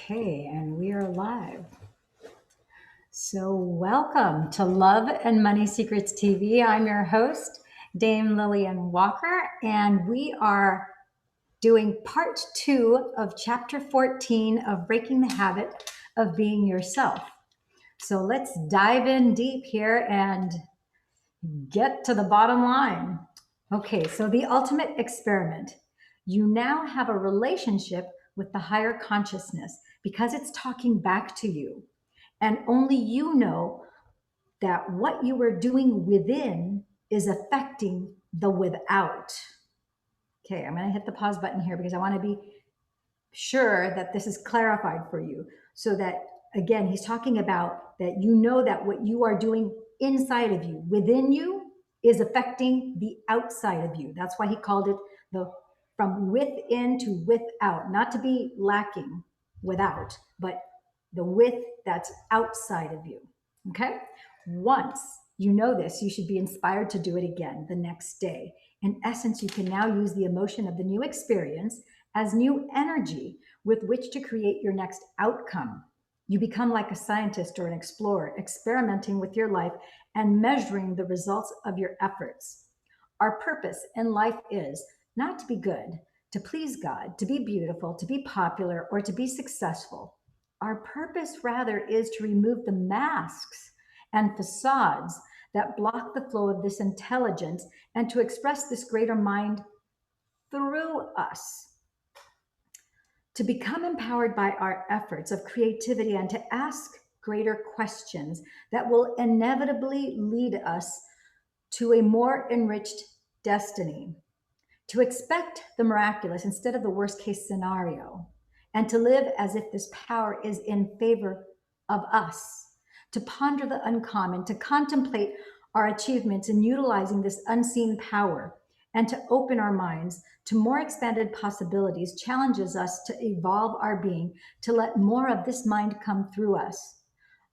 Okay, and we are live. So, welcome to Love and Money Secrets TV. I'm your host, Dame Lillian Walker, and we are doing part 2 of chapter 14 of Breaking the Habit of Being Yourself. So, let's dive in deep here and get to the bottom line. Okay, so the ultimate experiment. You now have a relationship with the higher consciousness because it's talking back to you. And only you know that what you are doing within is affecting the without. Okay, I'm going to hit the pause button here because I want to be sure that this is clarified for you so that, again, he's talking about that you know that what you are doing inside of you, within you, is affecting the outside of you. That's why he called it the from within to without, not to be lacking without, but the with that's outside of you. Okay? Once you know this, you should be inspired to do it again the next day. In essence, you can now use the emotion of the new experience as new energy with which to create your next outcome. You become like a scientist or an explorer, experimenting with your life and measuring the results of your efforts. Our purpose in life is not to be good, to please God, to be beautiful, to be popular, or to be successful. Our purpose, rather, is to remove the masks and facades that block the flow of this intelligence and to express this greater mind through us, to become empowered by our efforts of creativity and to ask greater questions that will inevitably lead us to a more enriched destiny, to expect the miraculous instead of the worst case scenario, and to live as if this power is in favor of us, to ponder the uncommon, to contemplate our achievements in utilizing this unseen power, and to open our minds to more expanded possibilities challenges us to evolve our being, to let more of this mind come through us.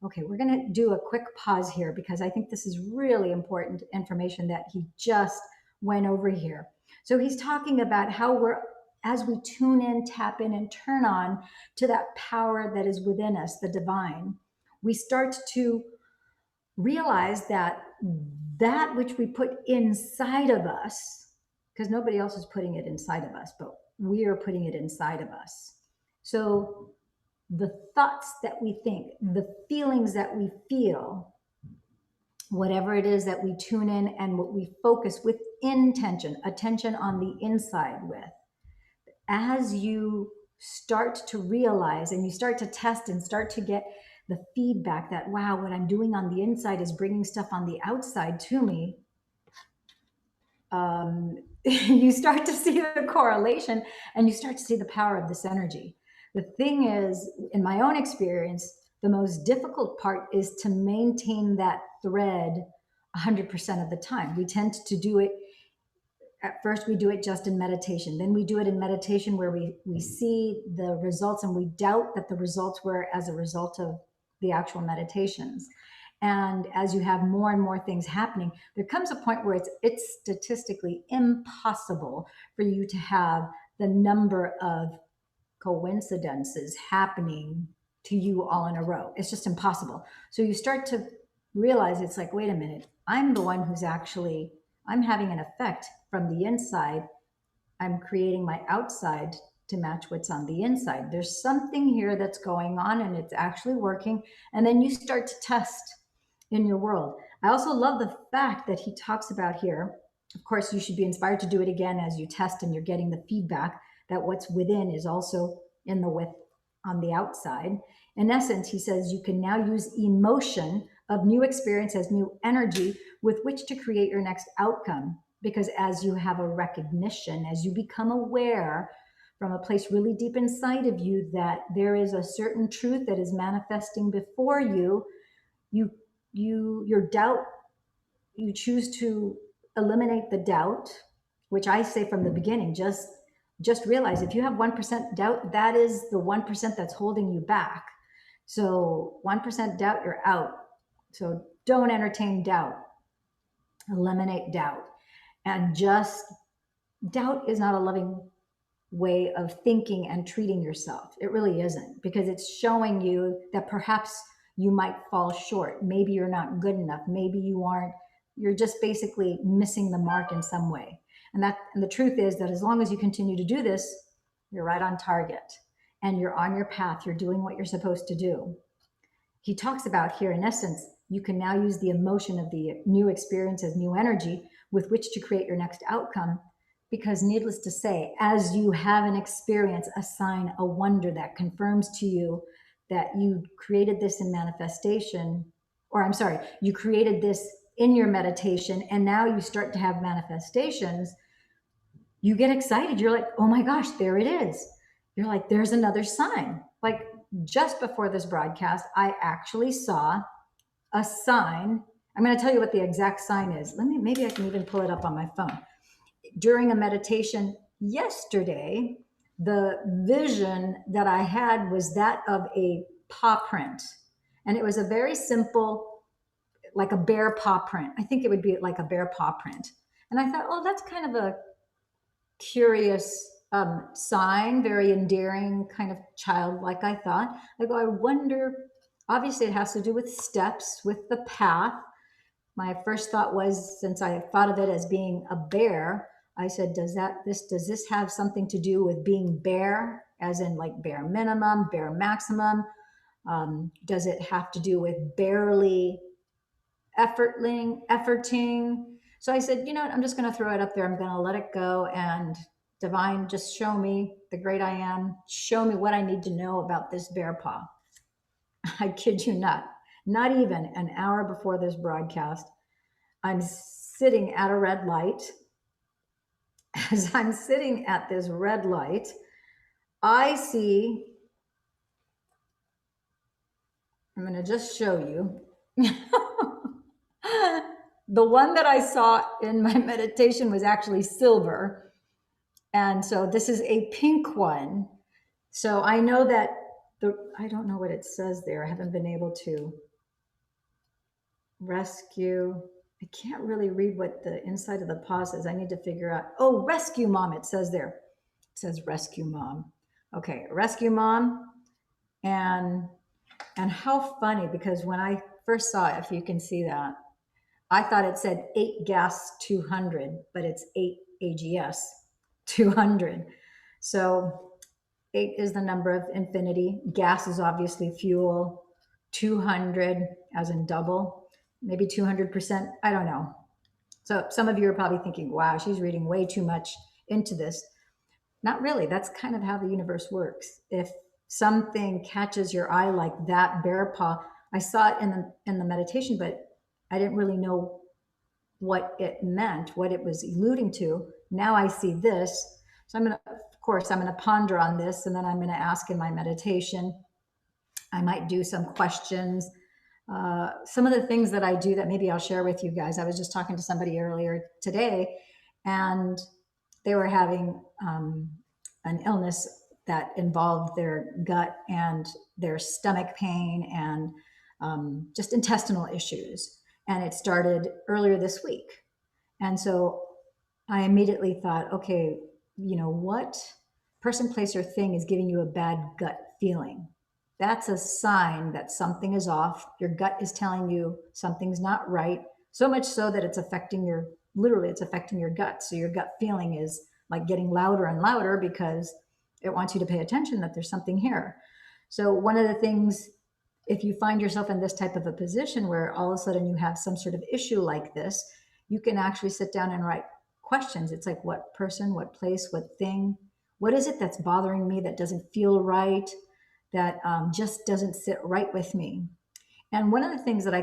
Okay, we're going to do a quick pause here because I think this is really important information that he just went over here. So he's talking about how as we tune in, tap in, and turn on to that power that is within us, the divine, we start to realize that that which we put inside of us, because nobody else is putting it inside of us, but we are putting it inside of us. So the thoughts that we think, the feelings that we feel, whatever it is that we tune in and what we focus with intention, attention on the inside with, as you start to realize and you start to test and start to get the feedback that, wow, what I'm doing on the inside is bringing stuff on the outside to me, you start to see the correlation and you start to see the power of this energy. The thing is, in my own experience, the most difficult part is to maintain that thread 100% of the time. We tend to do it at first, we do it just in meditation. Then we do it in meditation where we see the results and we doubt that the results were as a result of the actual meditations. And as you have more and more things happening, there comes a point where it's statistically impossible for you to have the number of coincidences happening to you all in a row. It's just impossible. So you start to realize it's like, wait a minute, I'm the one who's actually, I'm having an effect from the inside. I'm creating my outside to match what's on the inside. There's something here that's going on and it's actually working. And then you start to test in your world. I also love the fact that he talks about here. Of course, you should be inspired to do it again as you test and you're getting the feedback that what's within is also in the with on the outside. In essence, he says you can now use emotion of new experience as new energy with which to create your next outcome. Because as you have a recognition, as you become aware from a place really deep inside of you that there is a certain truth that is manifesting before you, your doubt, you choose to eliminate the doubt, which I say from the beginning, just realize if you have 1% doubt, that is the 1% that's holding you back. So 1% doubt, you're out. So don't entertain doubt. Eliminate doubt. And just doubt is not a loving way of thinking and treating yourself. It really isn't, because it's showing you that perhaps you might fall short. Maybe you're not good enough. Maybe you're just basically missing the mark in some way. And the truth is that as long as you continue to do this, you're right on target and you're on your path. You're doing what you're supposed to do. He talks about here, in essence, you can now use the emotion of the new experience as new energy with which to create your next outcome. Because, needless to say, as you have an experience, a sign, a wonder that confirms to you that you created this in manifestation, or I'm sorry, you created this in your meditation, and now you start to have manifestations, you get excited. You're like, oh my gosh, there it is. You're like, there's another sign. Like, just before this broadcast, I actually saw a sign. I'm going to tell you what the exact sign is. Maybe I can even pull it up on my phone. During a meditation yesterday, the vision that I had was that of a paw print. And it was a very simple, like a bear paw print. I think it would be like a bear paw print. And I thought, oh, that's kind of a curious sign, very endearing, kind of childlike, I thought. I go, I wonder, obviously it has to do with steps, with the path. My first thought was, since I thought of it as being a bear, I said, does this have something to do with being bare, as in like bare minimum, bare maximum? Does it have to do with barely efforting? So I said, you know what, I'm just going to throw it up there. I'm going to let it go. And divine, just show me the great I am. Show me what I need to know about this bear paw. I kid you not. Not even an hour before this broadcast, I'm sitting at a red light. As I'm sitting at this red light, I see, I'm going to just show you. The one that I saw in my meditation was actually silver. And so this is a pink one. So I know that I don't know what it says there. I haven't been able to rescue. I can't really read what the inside of the paw says. I need to figure out. Oh, rescue mom, it says there. It says rescue mom. Okay, rescue mom. And how funny, because when I first saw it, if you can see that, I thought it said 8 gas 200, but it's 8 AGS 200. So 8 is the number of infinity. Gas is obviously fuel. 200 as in double, maybe 200%. I don't know. So some of you are probably thinking, wow, she's reading way too much into this. Not really. That's kind of how the universe works. If something catches your eye like that bear paw, I saw it in the meditation, but I didn't really know what it meant, what it was alluding to. Now I see this. So I'm going to ponder on this, and then I'm going to ask in my meditation. I might do some questions. Some of the things that I do that maybe I'll share with you guys. I was just talking to somebody earlier today, and they were having an illness that involved their gut and their stomach pain and just intestinal issues. And it started earlier this week. And so I immediately thought, okay, what person, place, or thing is giving you a bad gut feeling? That's a sign that something is off. Your gut is telling you something's not right. So much so that it's affecting it's affecting your gut. So your gut feeling is like getting louder and louder because it wants you to pay attention that there's something here. So one of the things, if you find yourself in this type of a position where all of a sudden you have some sort of issue like this, you can actually sit down and write questions. It's like, what person, what place, what thing, what is it that's bothering me, that doesn't feel right, that just doesn't sit right with me? And one of the things that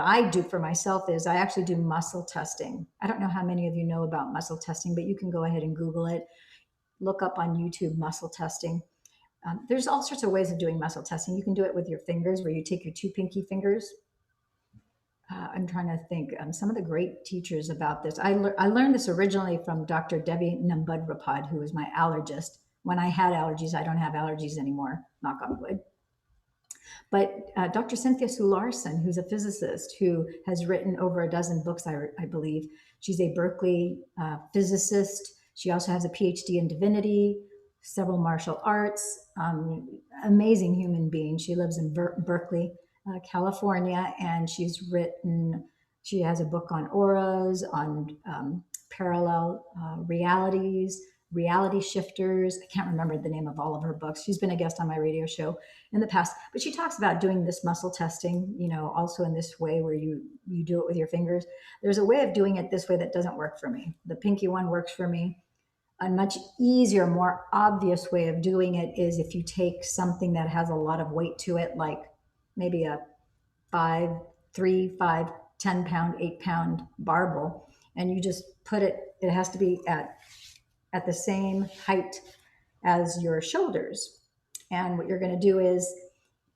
I do for myself is I actually do muscle testing. I don't know how many of you know about muscle testing, but you can go ahead and Google it. Look up on YouTube muscle testing. There's all sorts of ways of doing muscle testing. You can do it with your fingers, where you take your 2 pinky fingers. I'm trying to think. Some of the great teachers about this. I learned this originally from Dr. Debbie Nambudripad, who was my allergist. When I had allergies, I don't have allergies anymore, knock on wood. But Dr. Cynthia Sue Larson, who's a physicist who has written over a dozen books, I believe. She's a Berkeley physicist. She also has a PhD in divinity, several martial arts, amazing human being. She lives in Berkeley, California, and she has a book on auras, on parallel realities, reality shifters. I can't remember the name of all of her books. She's been a guest on my radio show in the past, but she talks about doing this muscle testing, also in this way where you do it with your fingers. There's a way of doing it this way that doesn't work for me. The pinky one works for me. A much easier, more obvious way of doing it is if you take something that has a lot of weight to it, like maybe a 10 pound, 8 pound barbell, and you just put it, it has to be at the same height as your shoulders. And what you're going to do is,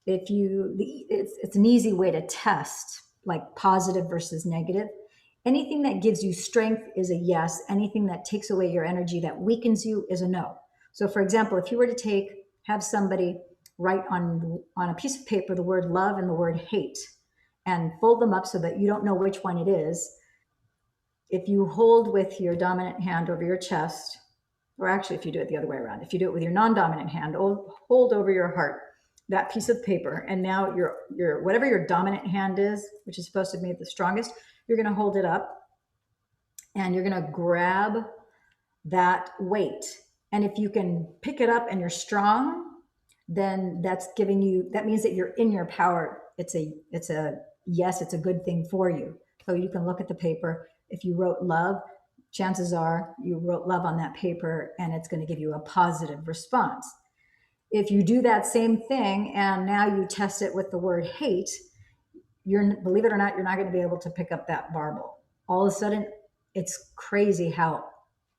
it's an easy way to test, like positive versus negative. Anything that gives you strength is a yes. Anything that takes away your energy, that weakens you, is a no. So for example, if you were to have somebody write on a piece of paper the word love and the word hate, and fold them up so that you don't know which one it is. If you hold with your dominant hand over your chest, or actually if you do it the other way around, if you do it with your non-dominant hand, hold over your heart that piece of paper, and now your whatever your dominant hand is, which is supposed to be the strongest, you're going to hold it up and you're going to grab that weight. And if you can pick it up and you're strong, then that means that you're in your power. It's a yes, it's a good thing for you. So you can look at the paper. If you wrote love, chances are you wrote love on that paper, and it's going to give you a positive response. If you do that same thing and now you test it with the word hate, believe it or not, you're not going to be able to pick up that barbell. All of a sudden, it's crazy how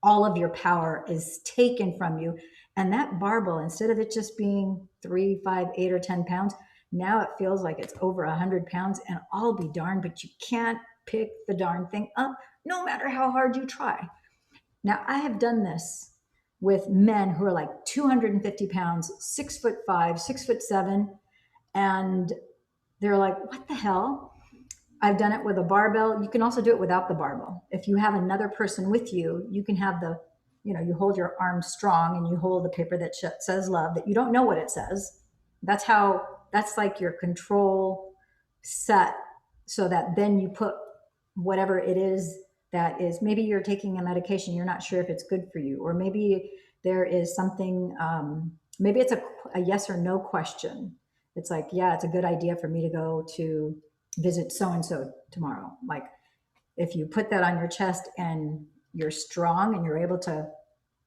all of your power is taken from you. And that barbell, instead of it just being 3, 5, 8, or 10 pounds, now it feels like it's over 100 pounds. And I'll be darned, but you can't pick the darn thing up, no matter how hard you try. Now, I have done this with men who are like 250 pounds, 6'5", 6'7", and they're like, what the hell? I've done it with a barbell. You can also do it without the barbell. If you have another person with you, you can have you hold your arm strong and you hold the paper that says love, that you don't know what it says. That's like your control set, so that then you put whatever it is that is, maybe you're taking a medication, you're not sure if it's good for you, or maybe there is something, maybe it's a yes or no question. It's like, yeah, it's a good idea for me to go to visit so-and-so tomorrow. Like, if you put that on your chest and you're strong and you're able to,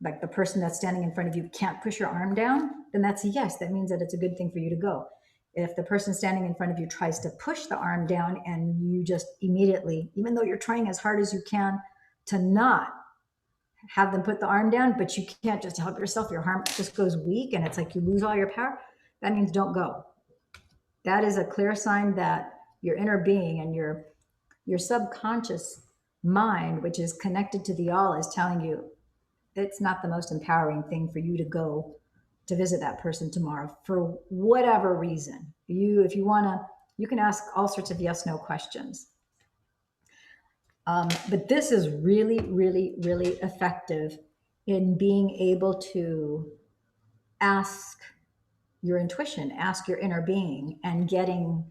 like, the person that's standing in front of you can't push your arm down, then that's a yes. That means that it's a good thing for you to go. If the person standing in front of you tries to push the arm down and you just immediately, even though you're trying as hard as you can to not have them put the arm down, but you can't just help yourself, your arm just goes weak and it's like you lose all your power, that means don't go. That is a clear sign that your inner being and your subconscious mind, which is connected to the all, is telling you it's not the most empowering thing for you to go to visit that person tomorrow for whatever reason. If you want to, you can ask all sorts of yes, no questions. But this is really, really, really effective in being able to ask your intuition, ask your inner being, and getting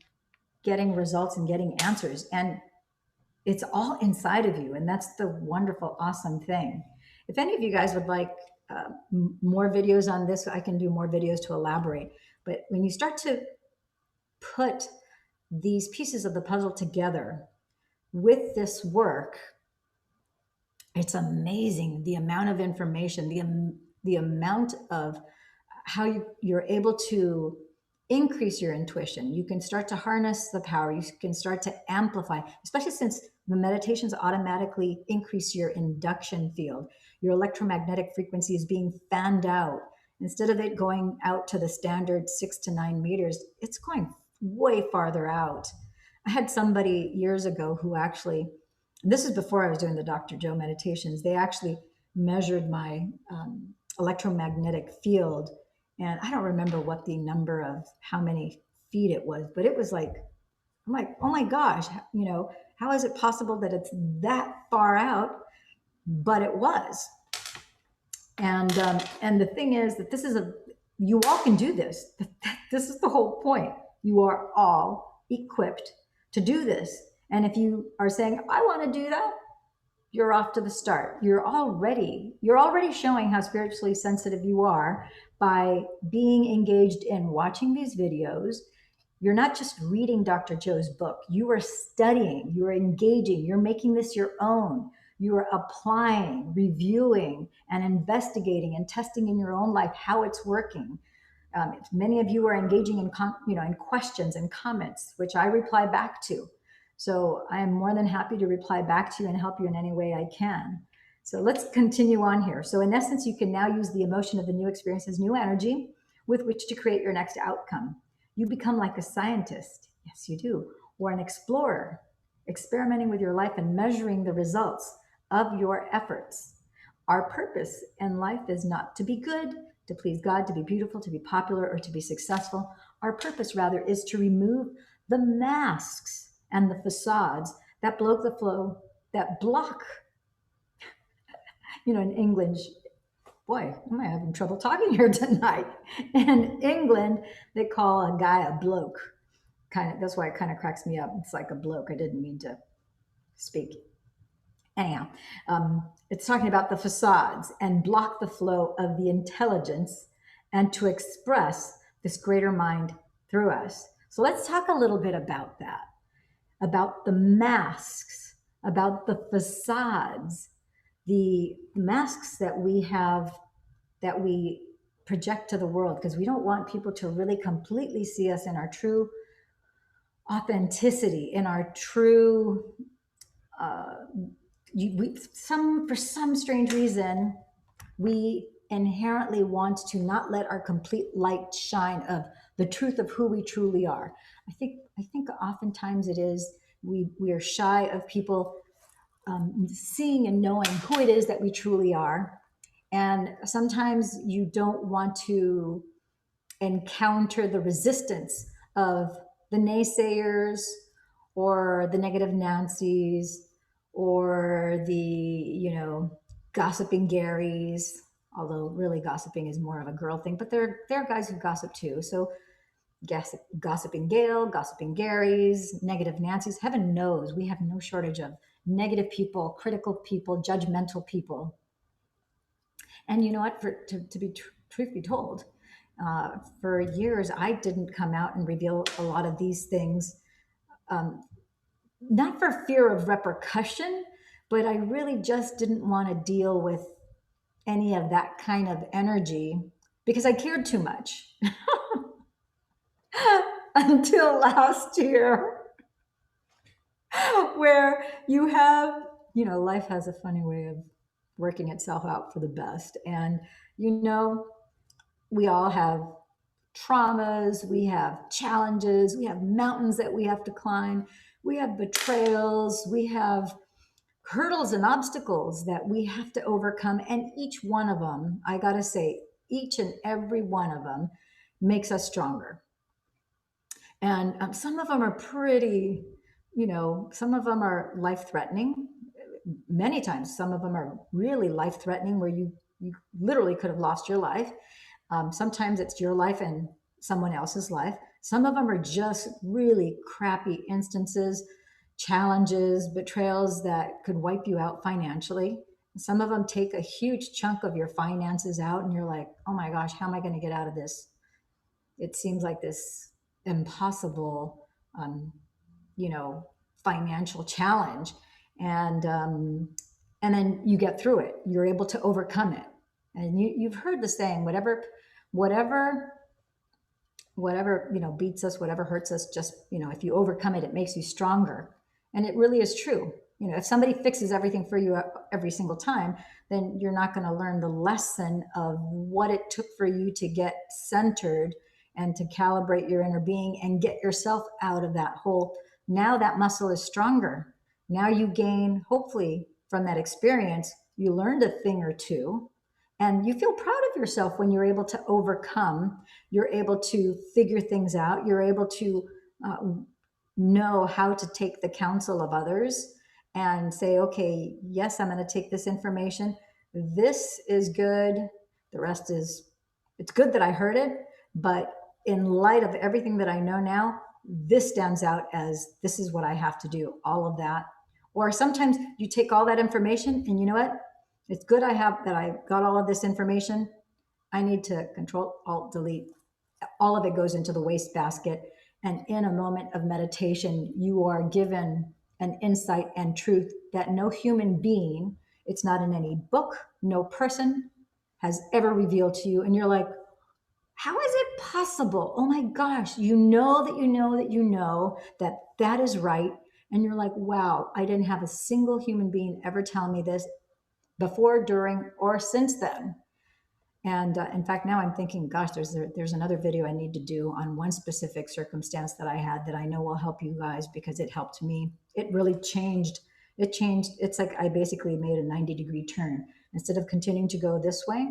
results and getting answers. And it's all inside of you. And that's the wonderful, awesome thing. If any of you guys would like more videos on this, I can do more videos to elaborate. But when you start to put these pieces of the puzzle together with this work, it's amazing the amount of information, the amount of how you're able to increase your intuition. You can start to harness the power. You can start to amplify, especially since the meditations automatically increase your induction field. Your electromagnetic frequency is being fanned out. Instead of it going out to the standard 6 to 9 meters, it's going way farther out. I had somebody years ago who actually, this is before I was doing the Dr. Joe meditations, they actually measured my electromagnetic field. And I don't remember what the number of how many feet it was, but it was like, I'm like, oh my gosh, how is it possible that it's that far out? But it was. And the thing is that you all can do this. This is the whole point. You are all equipped to do this. And if you are saying, I want to do that, you're off to the start. You're already showing how spiritually sensitive you are by being engaged in watching these videos. You're not just reading Dr. Joe's book. You are studying, you're engaging, you're making this your own. You are applying, reviewing, and investigating and testing in your own life how it's working. Many of you are engaging in questions and comments, which I reply back to. So I am more than happy to reply back to you and help you in any way I can. So let's continue on here. So in essence, you can now use the emotion of the new experience as new energy with which to create your next outcome. You become like a scientist, yes, you do, or an explorer, experimenting with your life and measuring the results of your efforts. Our purpose in life is not to be good, to please God, to be beautiful, to be popular, or to be successful. Our purpose, rather, is to remove the masks and the facades that block the flow, that block, in English, boy, am I having trouble talking here tonight. In England, they call a guy a bloke. That's why it kind of cracks me up. It's like a bloke. I didn't mean to speak. Anyhow, it's talking about the facades and block the flow of the intelligence and to express this greater mind through us. So let's talk a little bit about that, about the masks, about the facades, the masks that we have, that we project to the world, because we don't want people to really completely see us in our true authenticity, in our true for some strange reason, we inherently want to not let our complete light shine of the truth of who we truly are. I think oftentimes it is we are shy of people seeing and knowing who it is that we truly are, and sometimes you don't want to encounter the resistance of the naysayers or the negative Nancy's or the, gossiping Garys, although really gossiping is more of a girl thing, but there are guys who gossip too. So gossiping Gail, gossiping Garys, negative Nancy's, heaven knows we have no shortage of negative people, critical people, judgmental people. And you know what, to be truth be told, for years, I didn't come out and reveal a lot of these things, not for fear of repercussion, but I really just didn't want to deal with any of that kind of energy because I cared too much until last year, where life has a funny way of working itself out for the best. And, we all have traumas, we have challenges, we have mountains that we have to climb, we have betrayals, we have hurdles and obstacles that we have to overcome. And each one of them, I got to say, each and every one of them makes us stronger. And some of them are pretty, some of them are life threatening. Many times, some of them are really life threatening where you literally could have lost your life. Sometimes it's your life and someone else's life. Some of them are just really crappy instances, challenges, betrayals that could wipe you out financially. Some of them take a huge chunk of your finances out, and you're like, oh my gosh, how am I going to get out of this? It seems like this impossible, financial challenge. And then you get through it. You're able to overcome it. And you've heard the saying, whatever beats us, whatever hurts us, just if you overcome it, it makes you stronger. And it really is true. If somebody fixes everything for you every single time, then you're not going to learn the lesson of what it took for you to get centered and to calibrate your inner being and get yourself out of that hole. Now that muscle is stronger. Now you gain, hopefully from that experience, you learned a thing or two. And you feel proud of yourself when you're able to overcome, you're able to figure things out, you're able to know how to take the counsel of others and say, okay, yes, I'm going to take this information. this is good. The rest is, it's good that I heard it, but in light of everything that I know now, this stands out as this is what I have to do, all of that. Or sometimes you take all that information and you know what? It's good I have that I got all of this information. I need to control, alt, delete. All of it goes into the wastebasket. And in a moment of meditation, you are given an insight and truth that no human being, it's not in any book, no person has ever revealed to you. And you're like, how is it possible? Oh my gosh, you know that you know that you know that that is right. And you're like, wow, I didn't have a single human being ever tell me this before, during, or since then. And in fact, now I'm thinking, gosh, there's another video I need to do on one specific circumstance that I had that I know will help you guys because it helped me. It really changed. It changed. It's like I basically made a 90-degree turn. Instead of continuing to go this way,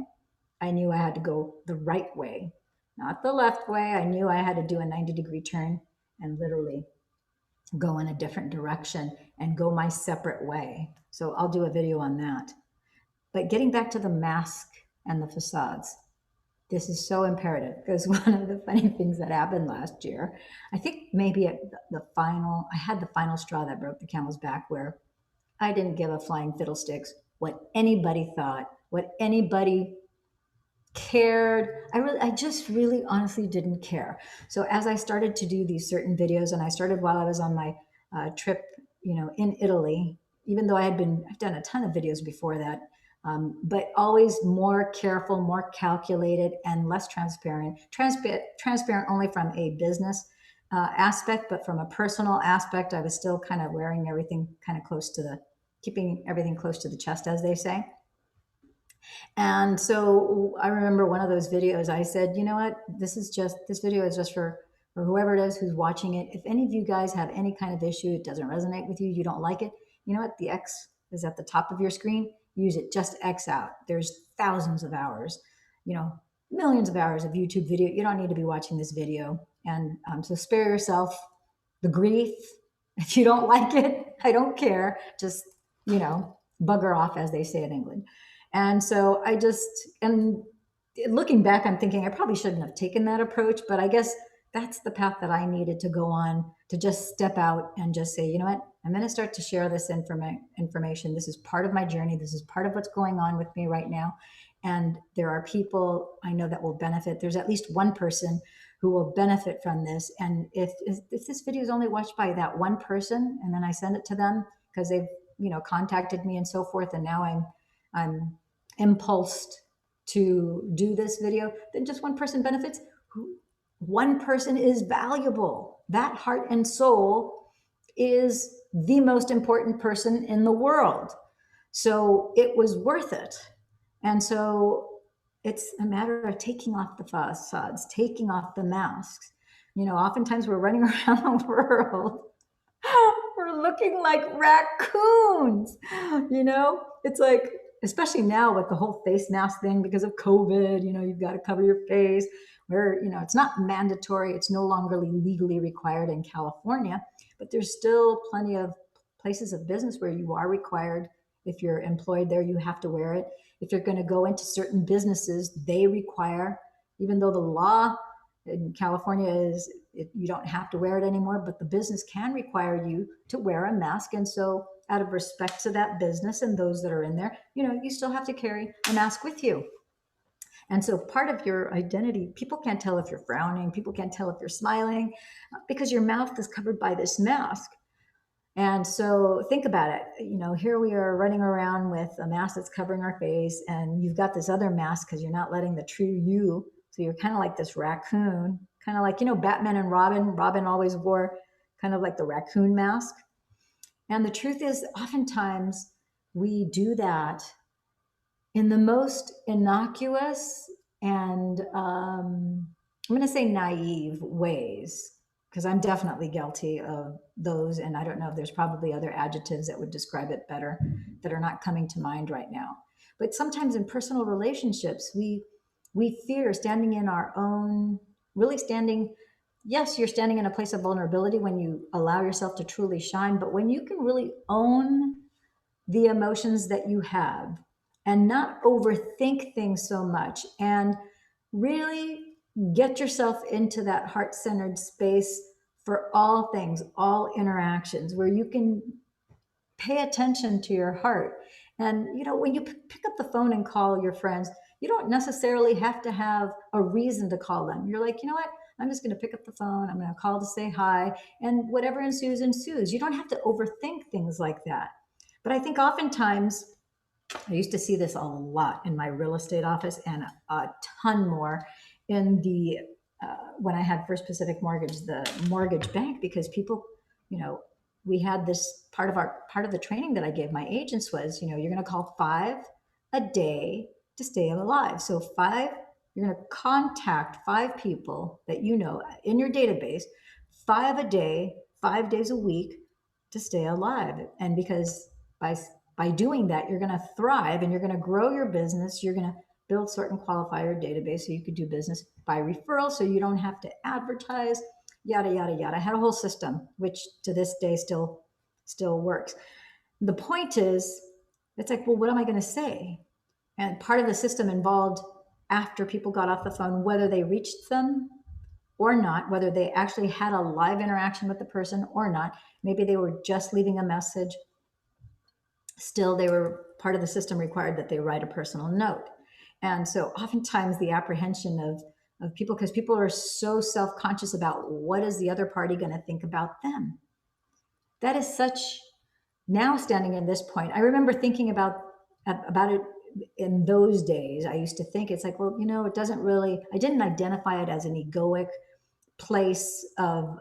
I knew I had to go the right way, not the left way. I knew I had to do a 90-degree turn and literally go in a different direction and go my separate way. So I'll do a video on that. But getting back to the mask and the facades, this is so imperative because one of the funny things that happened last year, I think maybe at I had the final straw that broke the camel's back where I didn't give a flying fiddlesticks what anybody thought, what anybody cared. I just really honestly didn't care. So as I started to do these certain videos, and I started while I was on my trip, in Italy, even though I've done a ton of videos before that, but always more careful, more calculated, and less transparent. Transparent only from a business aspect, but from a personal aspect, I was still kind of wearing everything kind of keeping everything close to the chest, as they say. And so I remember one of those videos, I said, you know what, this video is just for whoever it is who's watching it. If any of you guys have any kind of issue, it doesn't resonate with you, you don't like it, you know what, the X is at the top of your screen, use it, just X out. There's thousands of hours, millions of hours of YouTube video. You don't need to be watching this video. And so spare yourself the grief. If you don't like it, I don't care. Just, bugger off, as they say in England. And so and looking back, I'm thinking I probably shouldn't have taken that approach, but I guess that's the path that I needed to go on, to just step out and just say, you know what, I'm going to start to share this information. This is part of my journey. This is part of what's going on with me right now. And there are people I know that will benefit. There's at least one person who will benefit from this. And if this video is only watched by that one person, and then I send it to them because they've, contacted me and so forth, and now I'm impulsed to do this video, then just one person benefits. One person is valuable. That heart and soul is the most important person in the world. So it was worth it. And so it's a matter of taking off the facades, taking off the masks. Oftentimes we're running around the world, we're looking like raccoons. It's like, especially now with the whole face mask thing because of COVID, you've got to cover your face, where, it's not mandatory. It's no longer legally required in California, but there's still plenty of places of business where you are required. If you're employed there, you have to wear it. If you're going to go into certain businesses, they require, even though the law in California is you don't have to wear it anymore, but the business can require you to wear a mask. And so out of respect to that business and those that are in there, you still have to carry a mask with you. And so part of your identity, people can't tell if you're frowning, people can't tell if you're smiling because your mouth is covered by this mask. And so think about it. Here we are running around with a mask that's covering our face, and you've got this other mask because you're not letting the true you. So you're kind of like this raccoon, kind of like, Batman and Robin. Robin always wore kind of like the raccoon mask. And the truth is, oftentimes we do that in the most innocuous and I'm going to say naive ways, because I'm definitely guilty of those. And I don't know if there's probably other adjectives that would describe it better that are not coming to mind right now. But sometimes in personal relationships, we fear standing in our own, really standing. Yes, you're standing in a place of vulnerability when you allow yourself to truly shine. But when you can really own the emotions that you have, and not overthink things so much, and really get yourself into that heart-centered space for all things, all interactions, where you can pay attention to your heart. And when you pick up the phone and call your friends, you don't necessarily have to have a reason to call them. You're like, you know what, I'm just going to pick up the phone, I'm going to call to say hi, and whatever ensues ensues. You don't have to overthink things like that. But I think oftentimes, I used to see this a lot in my real estate office, and a ton more in the when I had First Pacific Mortgage, the mortgage bank, because people, you know, we had this part of the training that I gave my agents was, you're going to call 5 a day to stay alive. So you're going to contact 5 people that you know in your database, 5 a day, 5 days a week, to stay alive. And because by doing that, you're going to thrive and you're going to grow your business. You're going to build certain qualifier database so you could do business by referral, so you don't have to advertise, yada yada yada. I had a whole system which to this day still works. The point is, it's like, well, what am I going to say? And part of the system involved, after people got off the phone, whether they reached them or not, whether they actually had a live interaction with the person or not, maybe they were just leaving a message, still they were part of the system required that they write a personal note. And so oftentimes the apprehension of people, because people are so self-conscious about what is the other party going to think about them. That is such, now standing in this point, I remember thinking about it in those days. I used to think it's like, well, it doesn't really, I didn't identify it as an egoic place of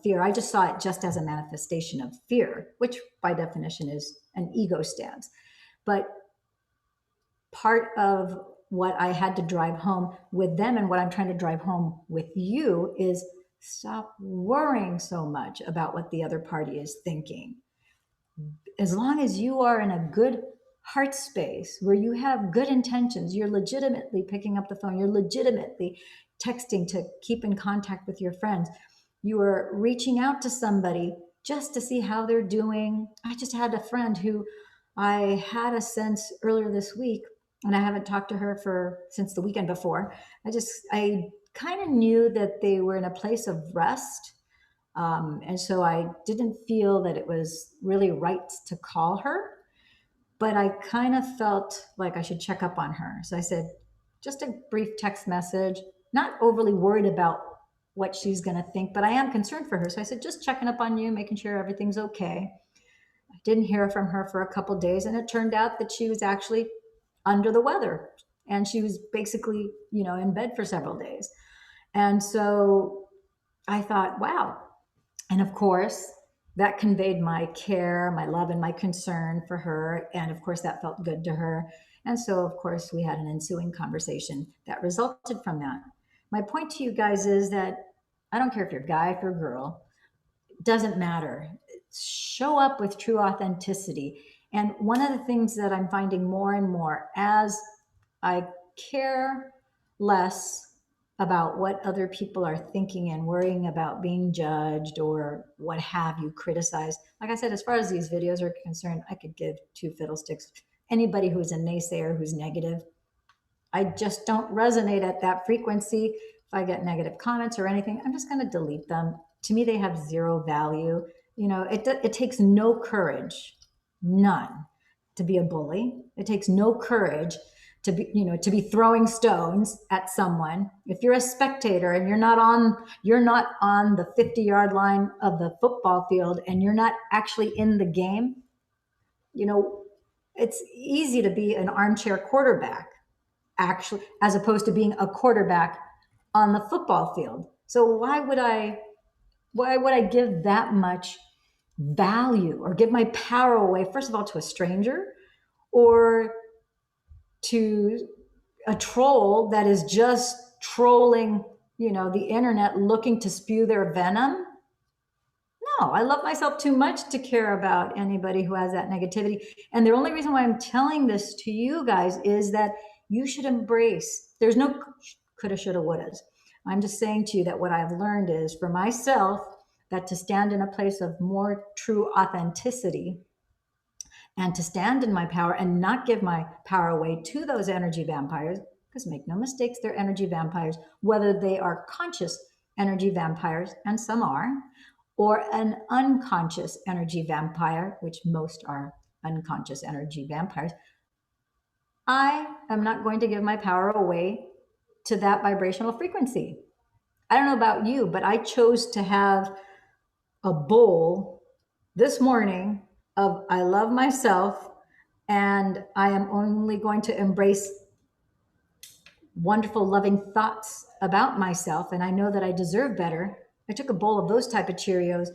fear. I just saw it just as a manifestation of fear, which by definition is an ego stance. But part of what I had to drive home with them, and what I'm trying to drive home with you, is stop worrying so much about what the other party is thinking. As long as you are in a good heart space where you have good intentions, you're legitimately picking up the phone, you're legitimately texting to keep in contact with your friends, you are reaching out to somebody just to see how they're doing. I just had a friend who I had a sense earlier this week, and I haven't talked to her since the weekend before. I kind of knew that they were in a place of rest. And so I didn't feel that it was really right to call her, but I kind of felt like I should check up on her. So I said, just a brief text message, not overly worried about what she's going to think, but I am concerned for her. So I said, just checking up on you, making sure everything's okay. I didn't hear from her for a couple of days, and it turned out that she was actually under the weather, and she was basically, in bed for several days. And so I thought, wow. And of course, that conveyed my care, my love, and my concern for her. And of course, that felt good to her. And so, of course, we had an ensuing conversation that resulted from that. My point to you guys is that I don't care if you're a guy or girl, it doesn't matter. Show up with true authenticity. And one of the things that I'm finding more and more, as I care less about what other people are thinking and worrying about being judged or what have you, criticized. Like I said, as far as these videos are concerned, I could give 2 fiddlesticks. Anybody who's a naysayer, who's negative, I just don't resonate at that frequency. If I get negative comments or anything, I'm just going to delete them. To me, they have zero value. It takes no courage, none, to be a bully. It takes no courage to be throwing stones at someone. If you're a spectator and you're not on the 50-yard line of the football field and you're not actually in the game, it's easy to be an armchair quarterback, actually, as opposed to being a quarterback on the football field. So why would I give that much value or give my power away, first of all, to a stranger, or to a troll that is just trolling, the internet, looking to spew their venom? No, I love myself too much to care about anybody who has that negativity. And the only reason why I'm telling this to you guys is that you should embrace, there's no coulda, shoulda, wouldas. I'm just saying to you that what I've learned is, for myself, that to stand in a place of more true authenticity and to stand in my power and not give my power away to those energy vampires, because make no mistakes, they're energy vampires, whether they are conscious energy vampires, and some are, or an unconscious energy vampire, which most are unconscious energy vampires. I am not going to give my power away to that vibrational frequency. I don't know about you, but I chose to have a bowl this morning of I love myself and I am only going to embrace wonderful, loving thoughts about myself. And I know that I deserve better. I took a bowl of those type of Cheerios.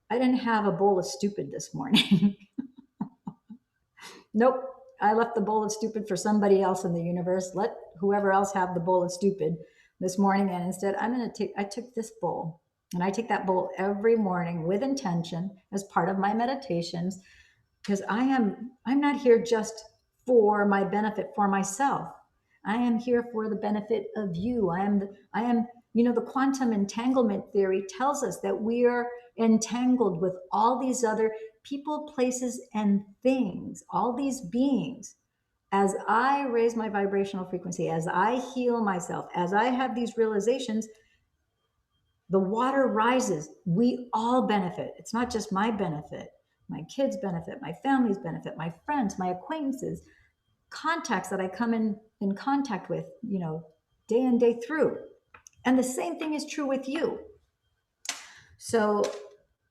I didn't have a bowl of stupid this morning. Nope. I left the bowl of stupid for somebody else in the universe. Let whoever else have the bowl of stupid this morning. And instead, I took this bowl and I take that bowl every morning with intention as part of my meditations, because I'm not here just for my benefit for myself. I am here for the benefit of you. The quantum entanglement theory tells us that we are entangled with all these other people, places, and things, all these beings. As I raise my vibrational frequency, as I heal myself, as I have these realizations, the water rises. We all benefit. It's not just my benefit. My kids benefit, my family's benefit, my friends, my acquaintances, contacts that I come in contact with, day in, day through. And the same thing is true with you. So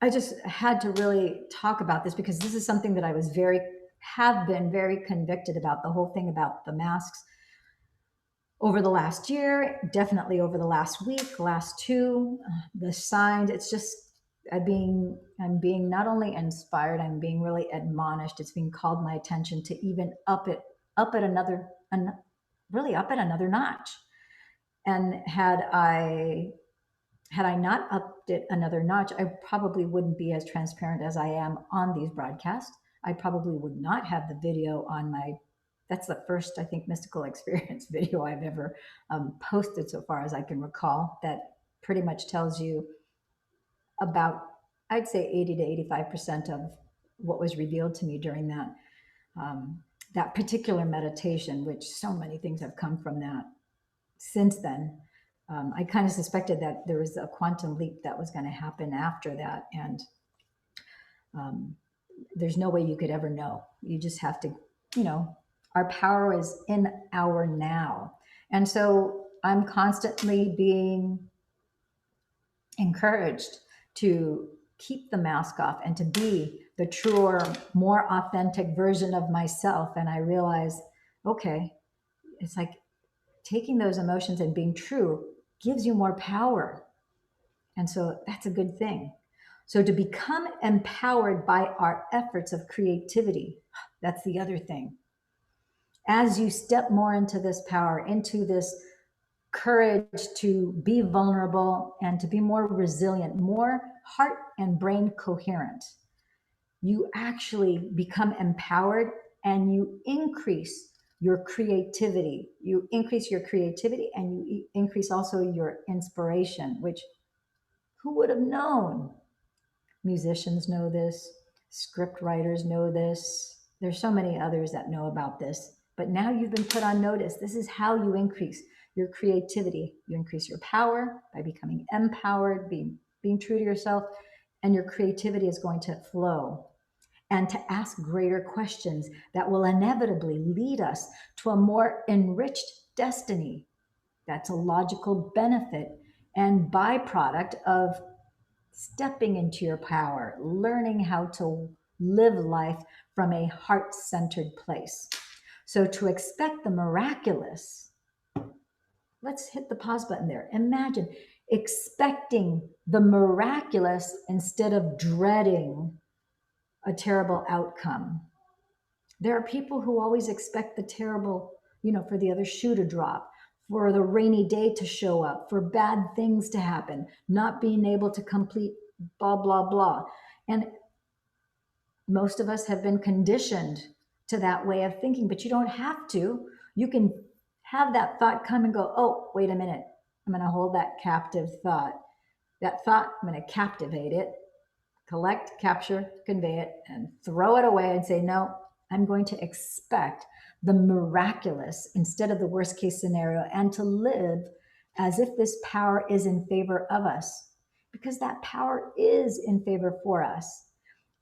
I just had to really talk about this because this is something that I have been very convicted about, the whole thing about the masks over the last year, definitely over the last week, last two, the signs. It's just I'm being not only inspired, I'm being really admonished. It's being called my attention to even up at another notch. And had I not upped it another notch, I probably wouldn't be as transparent as I am on these broadcasts. I probably would not have the video on that's the first, I think, mystical experience video I've ever posted so far as I can recall, that pretty much tells you about, I'd say 80 to 85% of what was revealed to me during that particular meditation, which so many things have come from that since then. I kind of suspected that there was a quantum leap that was going to happen after that. And there's no way you could ever know. You just have to, our power is in our now. And so I'm constantly being encouraged to keep the mask off and to be the truer, more authentic version of myself. And I realize, okay, it's like taking those emotions and being true gives you more power. And so that's a good thing. So to become empowered by our efforts of creativity, that's the other thing. As you step more into this power, into this courage to be vulnerable and to be more resilient, more heart and brain coherent, you actually become empowered and you increase your creativity. You increase your creativity and you increase also your inspiration, which who would have known? Musicians know this, script writers know this. There's so many others that know about this, but now you've been put on notice. This is how you increase your creativity. You increase your power by becoming empowered, being true to yourself, and your creativity is going to flow. And to ask greater questions that will inevitably lead us to a more enriched destiny. That's a logical benefit and byproduct of stepping into your power, learning how to live life from a heart-centered place. So to expect the miraculous, let's hit the pause button there. Imagine expecting the miraculous instead of dreading a terrible outcome. There are people who always expect the terrible, for the other shoe to drop, for the rainy day to show up, for bad things to happen, not being able to complete blah, blah, blah. And most of us have been conditioned to that way of thinking, but you don't have to. You can have that thought come and go, oh, wait a minute. I'm going to hold that captive thought. That thought, I'm going to captivate it, collect, capture, convey it, and throw it away and say, no, I'm going to expect the miraculous instead of the worst case scenario, and to live as if this power is in favor of us, because that power is in favor for us.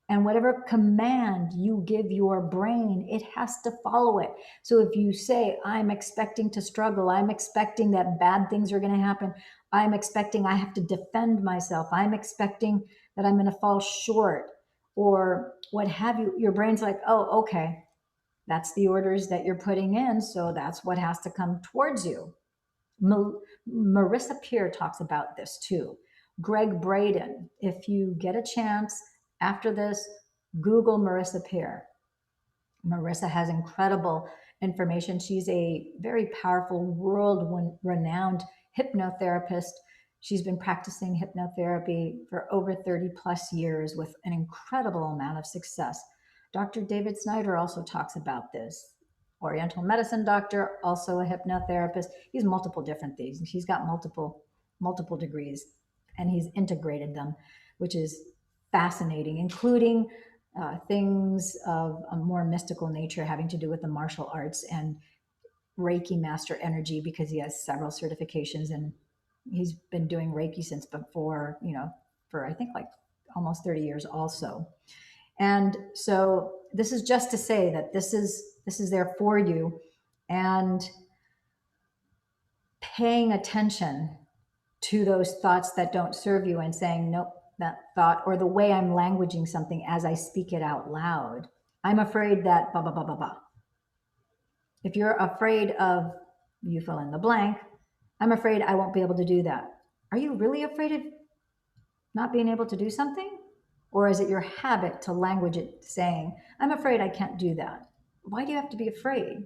And whatever command you give your brain, it has to follow it. So if you say, I'm expecting to struggle, I'm expecting that bad things are going to happen, I'm expecting I have to defend myself, I'm expecting that I'm going to fall short, or what have you, your brain's like, oh, okay, that's the orders that you're putting in. So that's what has to come towards you. Marissa Peer talks about this too. Greg Braden, if you get a chance after this, Google Marissa Peer. Marissa has incredible information. She's a very powerful, world renowned hypnotherapist. She's been practicing hypnotherapy for over 30 plus years with an incredible amount of success. Dr. David Snyder also talks about this. Oriental medicine doctor, also a hypnotherapist. He's multiple different things. He's got multiple degrees, and he's integrated them, which is fascinating, including things of a more mystical nature having to do with the martial arts and Reiki master energy, because he has several certifications, and he's been doing Reiki since before, for I think like almost 30 years also. And so this is just to say that this is there for you, and paying attention to those thoughts that don't serve you and saying, nope, that thought, or the way I'm languaging something as I speak it out loud. I'm afraid that blah, blah, blah, blah, blah. If you're afraid of, you fill in the blank, I'm afraid I won't be able to do that. Are you really afraid of not being able to do something? Or is it your habit to language it saying, I'm afraid I can't do that? Why do you have to be afraid?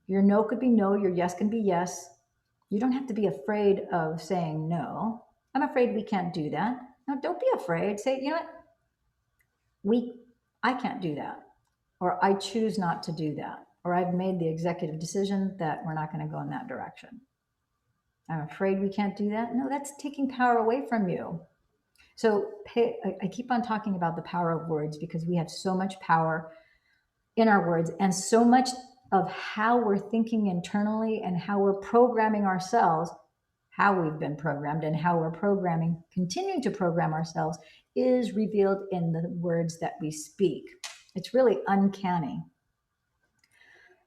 Your no could be no, your yes can be yes. You don't have to be afraid of saying no. I'm afraid we can't do that. No, don't be afraid. Say, you know what? I can't do that. Or I choose not to do that. Or I've made the executive decision that we're not going to go in that direction. I'm afraid we can't do that. No, that's taking power away from you. So I keep on talking about the power of words, because we have so much power in our words, and so much of how we're thinking internally and how we're programming ourselves, how we've been programmed and how we're continuing to program ourselves, is revealed in the words that we speak. It's really uncanny.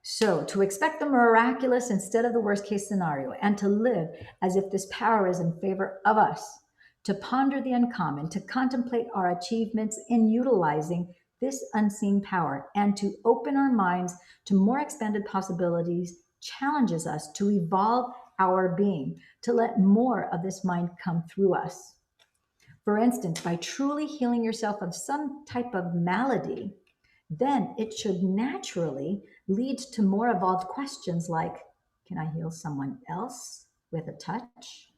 So to expect the miraculous instead of the worst case scenario, and to live as if this power is in favor of us, to ponder the uncommon, to contemplate our achievements in utilizing this unseen power, and to open our minds to more expanded possibilities, challenges us to evolve our being, to let more of this mind come through us. For instance, by truly healing yourself of some type of malady, then it should naturally lead to more evolved questions like, can I heal someone else with a touch?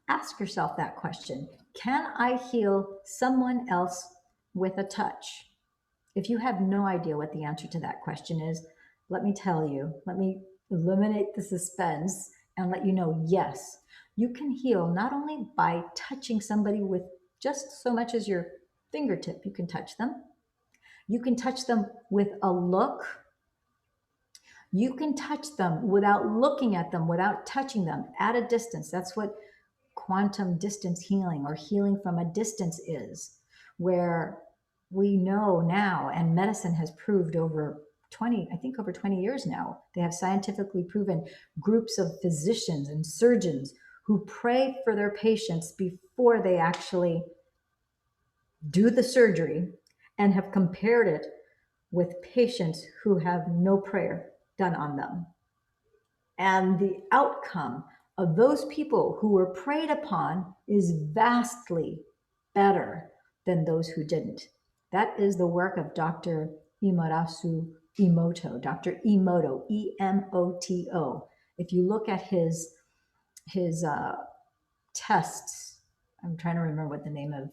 Ask yourself that question. Can I heal someone else with a touch? If you have no idea what the answer to that question is, let me tell you, let me eliminate the suspense and let you know, yes, you can heal not only by touching somebody with just so much as your fingertip, you can touch them. You can touch them with a look. You can touch them without looking at them, without touching them, at a distance. That's what quantum distance healing, or healing from a distance, is, where we know now, and medicine has proved over 20 years now, they have scientifically proven, groups of physicians and surgeons who pray for their patients before they actually do the surgery, and have compared it with patients who have no prayer done on them. And the outcome of those people who were preyed upon is vastly better than those who didn't. That is the work of Dr. Imarasu Emoto, Dr. Emoto, Emoto. If you look at his tests, I'm trying to remember what the name of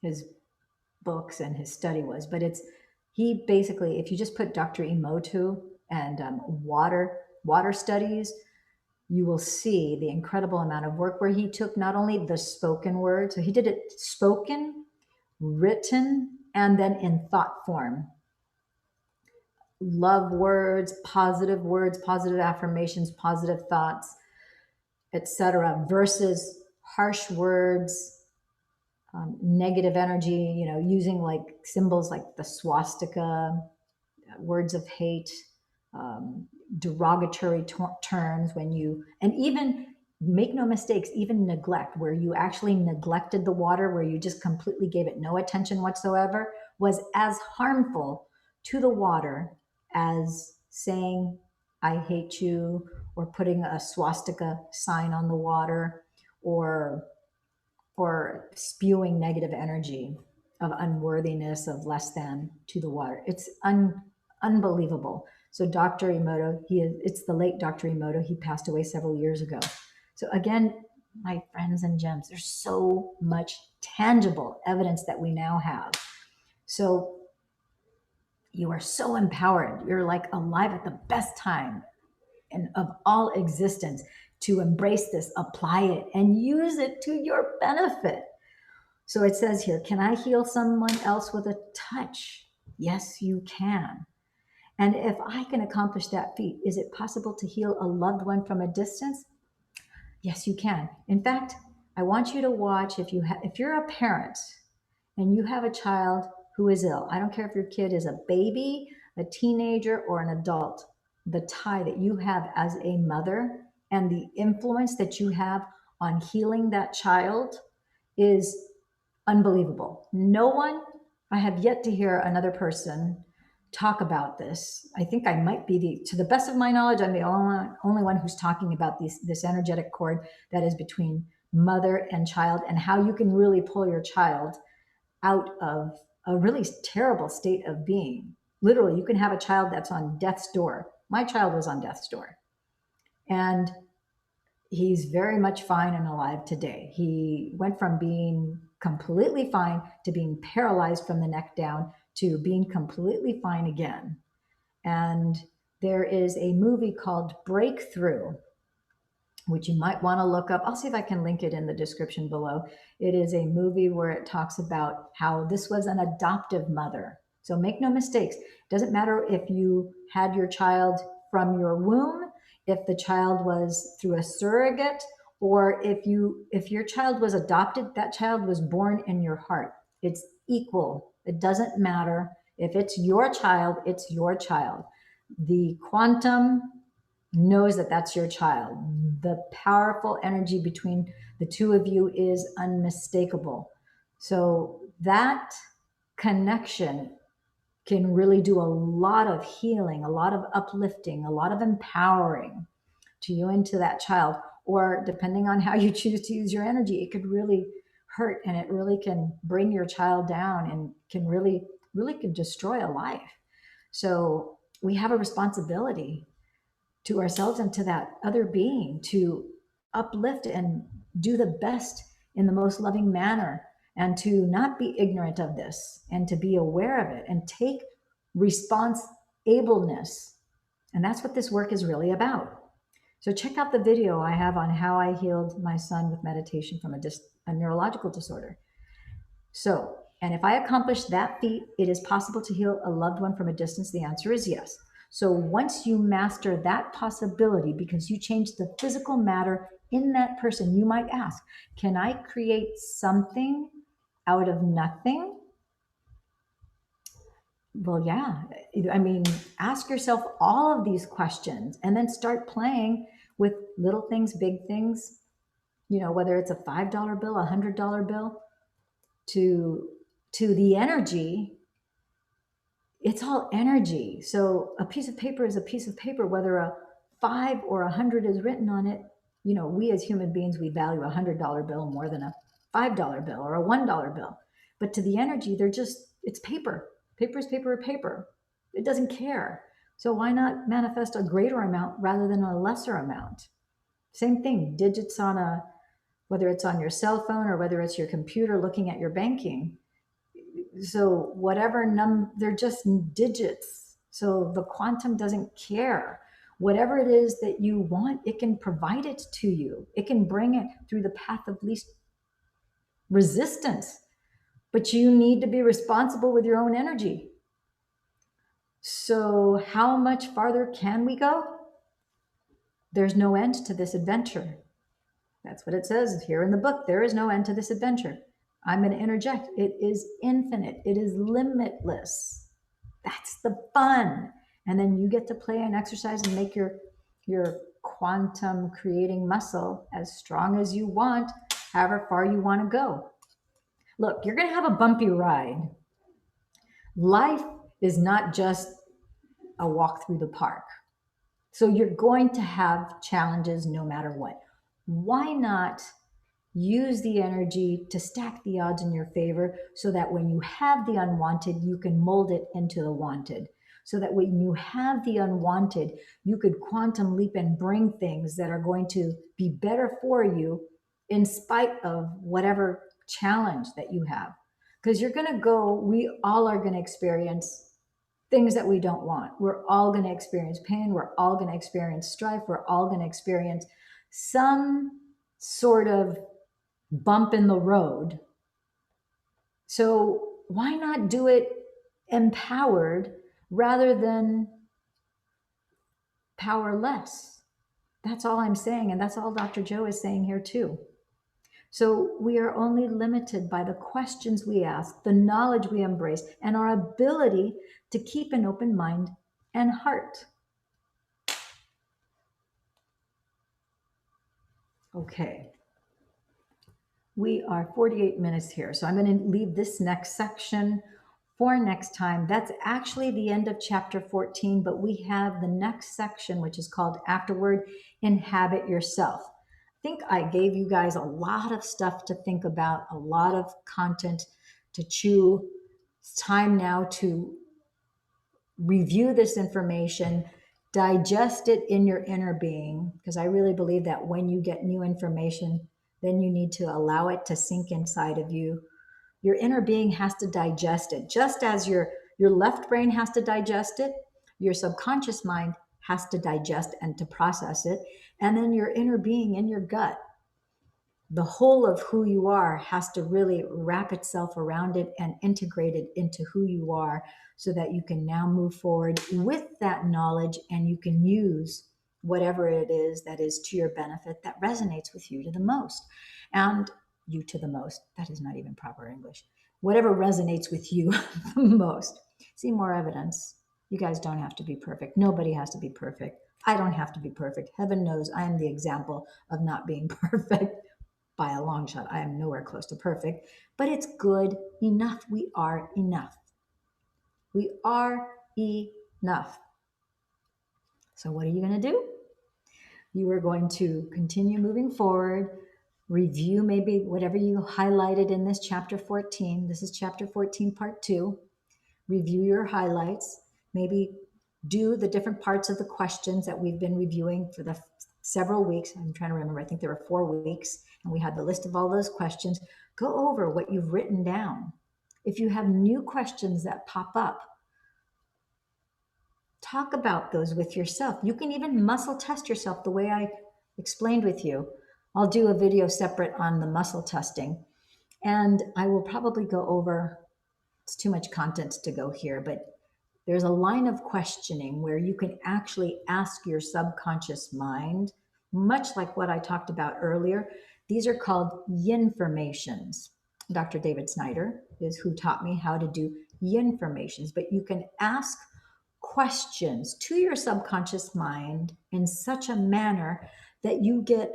his books and his study was, but he basically, if you just put Dr. Emoto and water studies, you will see the incredible amount of work where he took not only the spoken word, so he did it spoken, written, and then in thought form. Love words, positive affirmations, positive thoughts, etc., versus harsh words, negative energy, using like symbols like the swastika, words of hate, derogatory terms and even make no mistakes, even neglect, where you actually neglected the water, where you just completely gave it no attention whatsoever, was as harmful to the water as saying, I hate you, or putting a swastika sign on the water, or spewing negative energy of unworthiness, of less than to the water. It's unbelievable. So Dr. Emoto, it's the late Dr. Emoto. He passed away several years ago. So again, my friends and gems, there's so much tangible evidence that we now have. So you are so empowered. You're like alive at the best time and of all existence to embrace this, apply it, and use it to your benefit. So it says here, can I heal someone else with a touch? Yes, you can. And if I can accomplish that feat, is it possible to heal a loved one from a distance? Yes, you can. In fact, I want you to watch, if you're a parent and you have a child who is ill, I don't care if your kid is a baby, a teenager, or an adult, the tie that you have as a mother and the influence that you have on healing that child is unbelievable. No one, I have yet to hear another person talk about this. I think I might be to the best of my knowledge, I'm the only one who's talking about this energetic cord that is between mother and child, and how you can really pull your child out of a really terrible state of being. Literally, you can have a child that's on death's door. My child was on death's door. And he's very much fine and alive today. He went from being completely fine to being paralyzed from the neck down to being completely fine again. And there is a movie called Breakthrough, which you might want to look up. I'll see if I can link it in the description below. It is a movie where it talks about how this was an adoptive mother. So make no mistakes. It doesn't matter if you had your child from your womb, if the child was through a surrogate, or if your child was adopted, that child was born in your heart. It's equal. It doesn't matter. If it's your child, it's your child. The quantum knows that that's your child. The powerful energy between the two of you is unmistakable. So that connection can really do a lot of healing, a lot of uplifting, a lot of empowering to you and to that child. Or depending on how you choose to use your energy, it could really hurt, and it really can bring your child down, and can really can destroy a life. So we have a responsibility to ourselves and to that other being to uplift and do the best in the most loving manner, and to not be ignorant of this, and to be aware of it and take response-ableness. And that's what this work is really about. So check out the video I have on how I healed my son with meditation from a neurological disorder. So, and if I accomplish that feat, it is possible to heal a loved one from a distance. The answer is yes. So once you master that possibility, because you change the physical matter in that person, you might ask, can I create something out of nothing? Well, yeah. I mean, ask yourself all of these questions, and then start playing with little things, big things, whether it's a $5 bill, a $100 bill, to the energy. It's all energy. So a piece of paper is a piece of paper, whether a 5 or 100 is written on it. We as human beings, we value a $100 bill more than a $5 bill or a $1 bill. But to the energy, it's paper. Paper is paper or paper. It doesn't care. So why not manifest a greater amount rather than a lesser amount? Same thing, digits whether it's on your cell phone or whether it's your computer looking at your banking. So whatever they're just digits. So the quantum doesn't care. Whatever it is that you want, it can provide it to you. It can bring it through the path of least resistance. but you need to be responsible with your own energy. So how much farther can we go? There's no end to this adventure. That's what it says here in the book. There is no end to this adventure. I'm going to interject. It is infinite. It is limitless. That's the fun. And then you get to play and exercise and make your quantum creating muscle as strong as you want, however far you want to go. Look, you're going to have a bumpy ride. Life is not just a walk through the park. So you're going to have challenges no matter what. Why not use the energy to stack the odds in your favor so that when you have the unwanted, you can mold it into the wanted. So that when you have the unwanted, you could quantum leap and bring things that are going to be better for you in spite of whatever challenge that you have. Because you're going to go, we all are going to experience things that we don't want. We're all going to experience pain. We're all going to experience strife. We're all going to experience some sort of bump in the road. So why not do it empowered rather than powerless? That's all I'm saying. And that's all Dr. Joe is saying here too. So we are only limited by the questions we ask, the knowledge we embrace, and our ability to keep an open mind and heart. Okay. We are 48 minutes here. So I'm going to leave this next section for next time. That's actually the end of chapter 14, but we have the next section, which is called Afterward, Inhabit Yourself. I think I gave you guys a lot of stuff to think about, a lot of content to chew. It's time now to review this information, digest it in your inner being, because I really believe that when you get new information, then you need to allow it to sink inside of you. Your inner being has to digest it, just as your left brain has to digest it, your subconscious mind has to digest and to process it, and then your inner being in your gut, the whole of who you are, has to really wrap itself around it and integrate it into who you are, so that you can now move forward with that knowledge and you can use whatever it is that is to your benefit, that resonates with you to the most. And you to the most, that is not even proper English. Whatever resonates with you the most. See more evidence. You guys don't have to be perfect. Nobody has to be perfect. I don't have to be perfect. Heaven knows I am the example of not being perfect by a long shot. I am nowhere close to perfect, but it's good enough. We are enough. We are enough. So what are you going to do? You are going to continue moving forward, review maybe whatever you highlighted in this chapter 14. This is chapter 14, part 2. Review your highlights, maybe do the different parts of the questions that we've been reviewing for the several weeks. I'm trying to remember, I think there were 4 weeks, and we had the list of all those questions. Go over what you've written down. If you have new questions that pop up, talk about those with yourself. You can even muscle test yourself the way I explained with you. I'll do a video separate on the muscle testing, and I will probably go over, it's too much content to go here, but there's a line of questioning where you can actually ask your subconscious mind, much like what I talked about earlier. These are called yin-formations. Dr. David Snyder is who taught me how to do yin-formations, but you can ask questions to your subconscious mind in such a manner that you get,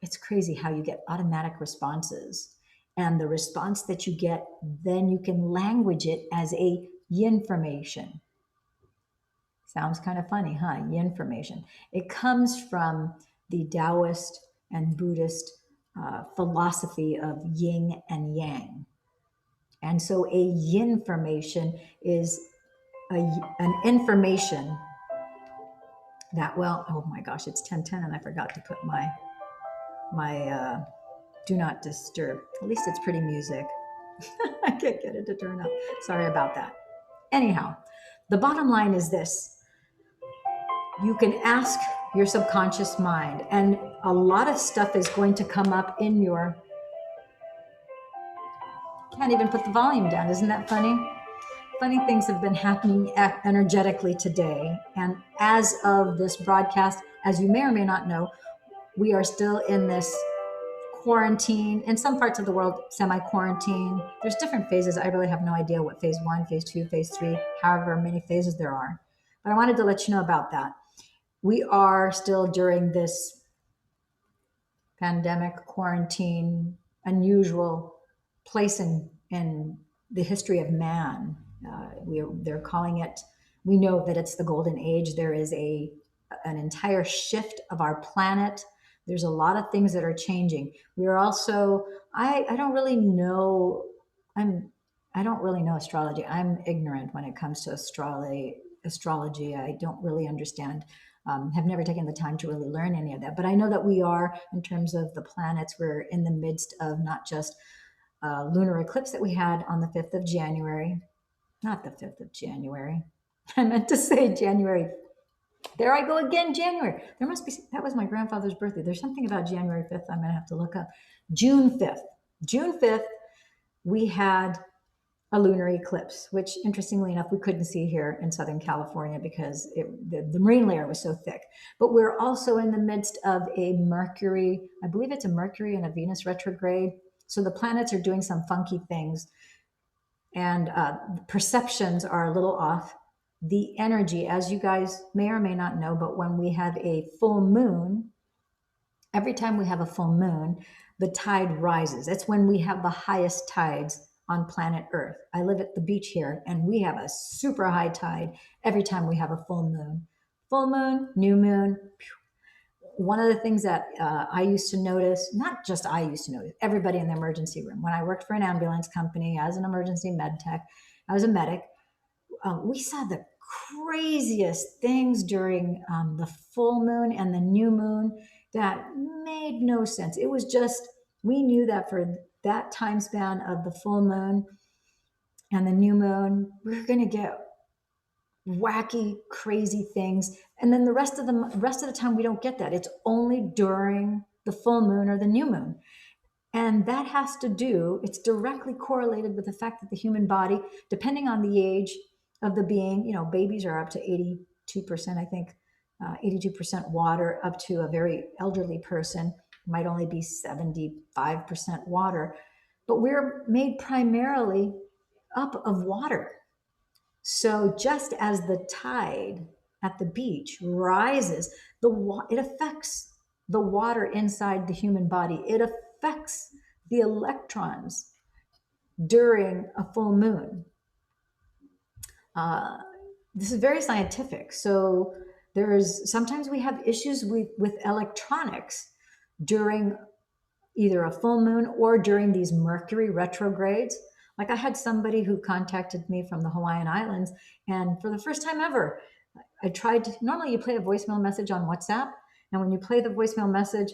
it's crazy how you get automatic responses. And the response that you get, then you can language it as a yin-formation. Sounds kind of funny, huh? Yin-formation. It comes from the Taoist and Buddhist philosophy of yin and yang. And so a yin-formation is an information that, well, oh my gosh, it's 10:10 and I forgot to put my do not disturb. At least it's pretty music. I can't get it to turn up. Sorry about that. Anyhow, the bottom line is this. You can ask your subconscious mind, and a lot of stuff is going to come up in your Can't even put the volume down. Isn't that funny? Funny things have been happening energetically today. And as of this broadcast, as you may or may not know, we are still in this quarantine. In some parts of the world, semi-quarantine. There's different phases. I really have no idea what phase 1, phase 2, phase 3, however many phases there are. But I wanted to let you know about that. We are still during this pandemic, quarantine, unusual place in the history of man. They're calling it, we know that it's the golden age. There is an entire shift of our planet. There's a lot of things that are changing. We are also, I don't really know, I don't really know astrology. I'm ignorant when it comes to astrology. I don't really understand, have never taken the time to really learn any of that. But I know that we are, in terms of the planets, we're in the midst of not just lunar eclipse that we had on the 5th of January, not the 5th of January. I meant to say January. There I go again, January. There must be, that was my grandfather's birthday. There's something about January 5th I'm going to have to look up. June 5th. June 5th, we had a lunar eclipse, which interestingly enough, we couldn't see here in Southern California because the marine layer was so thick. But we're also in the midst of a Mercury, I believe it's a Mercury and a Venus retrograde. So the planets are doing some funky things, and perceptions are a little off. The energy, as you guys may or may not know, but when we have a full moon, every time we have a full moon, the tide rises. That's when we have the highest tides on planet Earth. I live at the beach here, and we have a super high tide every time we have a full moon. Full moon, new moon. One of the things that I used to notice, not just I used to notice, everybody in the emergency room. When I worked for an ambulance company as an emergency med tech, I was a medic. We saw the craziest things during the full moon and the new moon that made no sense. It was just, we knew that for that time span of the full moon and the new moon, we were going to get wacky, crazy things. And then the rest of the time, we don't get that. It's only during the full moon or the new moon. And that has to do, it's directly correlated with the fact that the human body, depending on the age of the being, you know, babies are up to 82%, I think, 82% water, up to a very elderly person might only be 75% water. But we're made primarily up of water. So just as the tide at the beach rises, it affects the water inside the human body. It affects the electrons during a full moon. This is very scientific. So sometimes we have issues with electronics during either a full moon or during these Mercury retrogrades. Like I had somebody who contacted me from the Hawaiian Islands, and for the first time ever, I tried to, normally you play a voicemail message on WhatsApp, and when you play the voicemail message,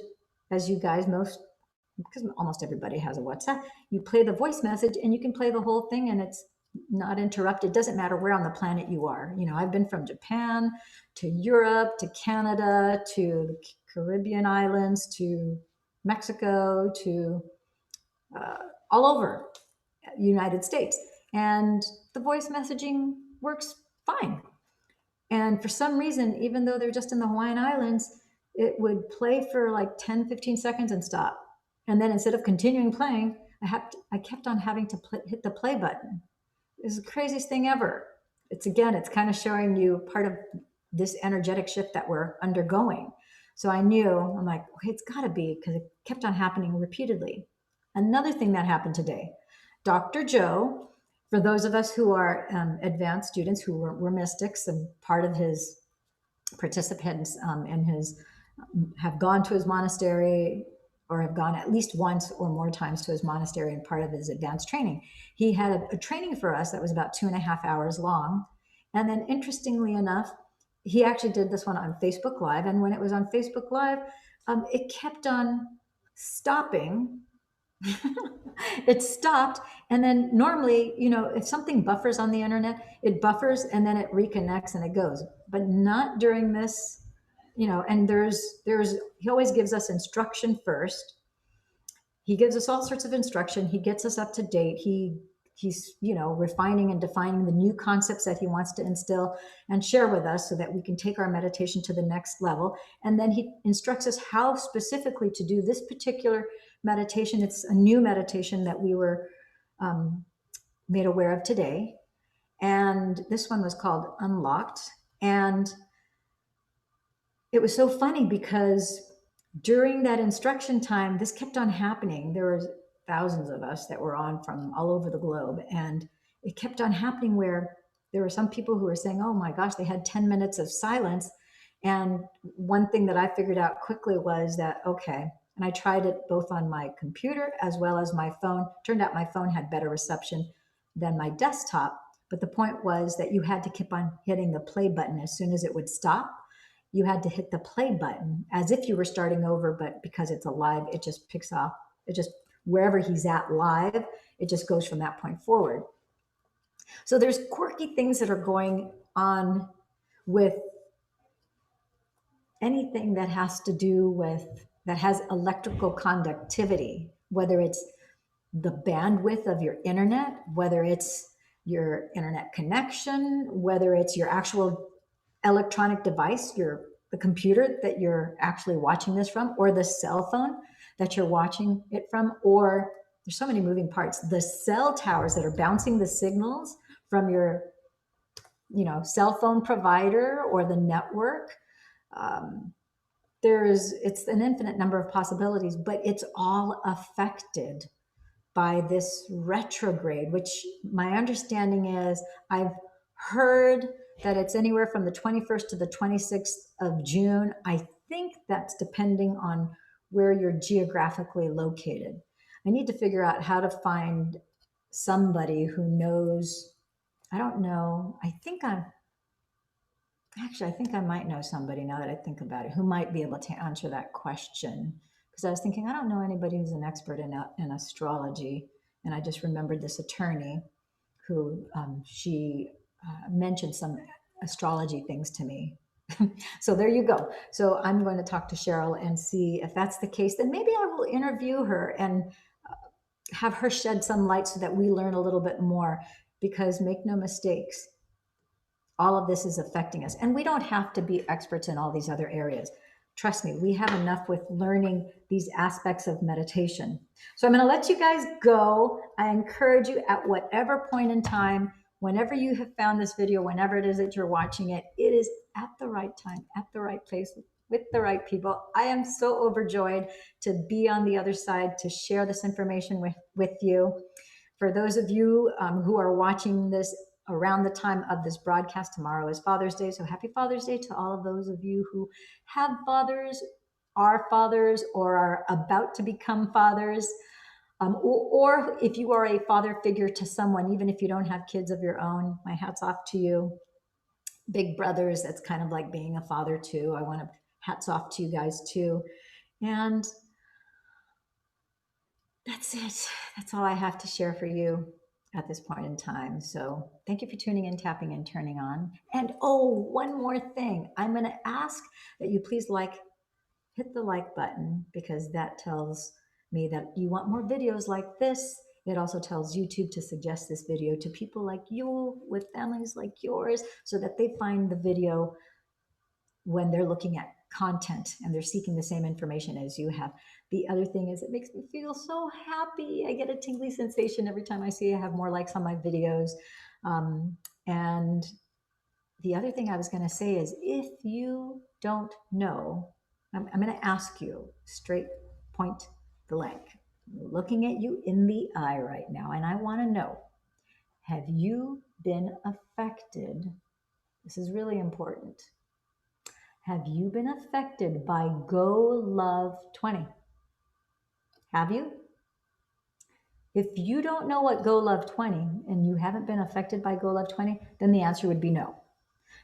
as you guys because almost everybody has a WhatsApp, you play the voice message and you can play the whole thing and it's not interrupted. It doesn't matter where on the planet you are. You know, I've been from Japan to Europe to Canada to the Caribbean islands to Mexico to all over United States. And the voice messaging works fine. And for some reason, even though they're just in the Hawaiian Islands, it would play for like 10, 15 seconds and stop. And then instead of continuing playing, I kept on having to hit the play button. It's the craziest thing ever. It's kind of showing you part of this energetic shift that we're undergoing. So I'm like, okay, it's got to be, because it kept on happening repeatedly. Another thing that happened today, Dr. Joe, for those of us who are advanced students who were mystics, and part of his participants have gone to his monastery or have gone at least once or more times to his monastery and part of his advanced training. He had a training for us that was about 2.5 hours long. And then interestingly enough, he actually did this one on Facebook Live. And when it was on Facebook Live, it kept on stopping. It stopped. And then normally, you know, if something buffers on the internet, it buffers and then it reconnects and it goes, but not during this, you know. And he always gives us instruction first. he gives us all sorts of instruction. He gets us up to date. He's refining and defining the new concepts that he wants to instill and share with us so that we can take our meditation to the next level. And then he instructs us how specifically to do this particular meditation. It's a new meditation that we were made aware of today. And this one was called Unlocked. And it was so funny because during that instruction time, this kept on happening. There were thousands of us that were on from all over the globe. And it kept on happening where there were some people who were saying, oh my gosh, they had 10 minutes of silence. And one thing that I figured out quickly was that, okay, and I tried it both on my computer as well as my phone. Turned out my phone had better reception than my desktop. But the point was that you had to keep on hitting the play button as soon as it would stop. You had to hit the play button as if you were starting over, but because it's a live, it just picks off, it just, wherever he's at live, it just goes from that point forward. So there's quirky things that are going on with anything that has to do with, that has electrical conductivity, whether it's the bandwidth of your internet, whether it's your internet connection, whether it's your actual electronic device, the computer that you're actually watching this from, or the cell phone that you're watching it from, or there's so many moving parts. The cell towers that are bouncing the signals from your, cell phone provider or the network. It's an infinite number of possibilities, but it's all affected by this retrograde, which my understanding is I've heard that it's anywhere from the 21st to the 26th of June. I think that's depending on where you're geographically located. I need to figure out how to find somebody who knows. I don't know. I think I might know somebody now that I think about it who might be able to answer that question. Because I was thinking, I don't know anybody who's an expert in astrology. And I just remembered this attorney who she mentioned some astrology things to me. So there you go. So I'm going to talk to Cheryl and see if that's the case. Then maybe I will interview her and have her shed some light so that we learn a little bit more. Because make no mistakes, all of this is affecting us. And we don't have to be experts in all these other areas. Trust me, we have enough with learning these aspects of meditation. So I'm going to let you guys go. I encourage you at whatever point in time, whenever you have found this video, whenever it is that you're watching it, it is at the right time, at the right place, with the right people. I am so overjoyed to be on the other side to share this information with you. For those of you who are watching this around the time of this broadcast, tomorrow is Father's Day. So happy Father's Day to all of those of you who have fathers, are fathers, or are about to become fathers. Or if you are a father figure to someone, even if you don't have kids of your own, my hat's off to you. Big brothers, that's kind of like being a father too. I want to hats off to you guys too. And that's it. That's all I have to share for you at this point in time. So thank you for tuning in, tapping and turning on. And one more thing. I'm going to ask that you please hit the like button, because that tells me that you want more videos like this. It also tells YouTube to suggest this video to people like you with families like yours so that they find the video when they're looking at content and they're seeking the same information as you have. The other thing is it makes me feel so happy. I get a tingly sensation every time I see I have more likes on my videos. And the other thing I was going to say is, if you don't know, I'm going to ask you straight point blank, looking at you in the eye right now, and I want to know, have you been affected? This is really important. Have you been affected by Go Love 20? Have you? If you don't know what Go Love 20 and you haven't been affected by Go Love 20, then the answer would be no.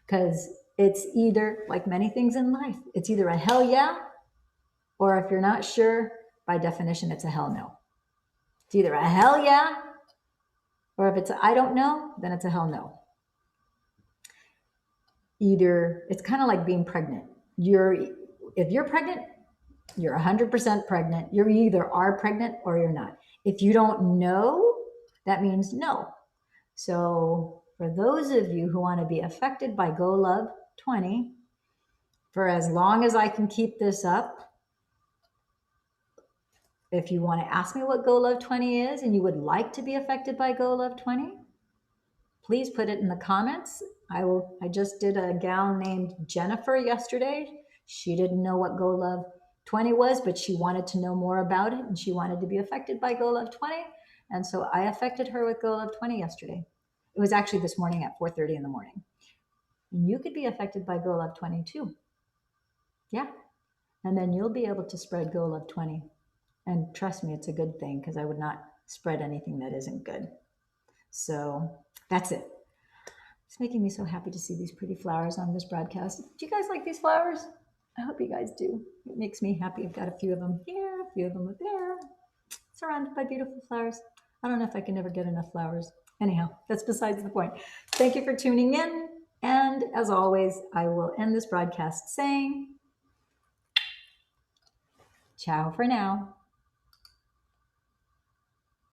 Because it's either, like many things in life, it's either a hell yeah, or if you're not sure, by definition, it's a hell no. It's either a hell yeah, or if it's a I don't know, then it's a hell no. Either, it's kind of like being pregnant. If you're pregnant, You're 100% pregnant. You either are pregnant or you're not. If you don't know, that means no. So for those of you who want to be affected by Go Love 20, for as long as I can keep this up, if you want to ask me what Go Love 20 is and you would like to be affected by Go Love 20, please put it in the comments. I just did a gal named Jennifer yesterday. She didn't know what Go Love 20 was, but she wanted to know more about it and she wanted to be affected by Go Love 20. And so I affected her with Go Love 20 yesterday. It was actually this morning at 4:30 in the morning. And you could be affected by Go Love 20 too. Yeah. And then you'll be able to spread Go Love 20. And trust me, it's a good thing because I would not spread anything that isn't good. So that's it. It's making me so happy to see these pretty flowers on this broadcast. Do you guys like these flowers? I hope you guys do. It makes me happy. I've got a few of them here, a few of them there, surrounded by beautiful flowers. I don't know if I can ever get enough flowers. Anyhow, that's besides the point. Thank you for tuning in. And as always, I will end this broadcast saying, ciao for now.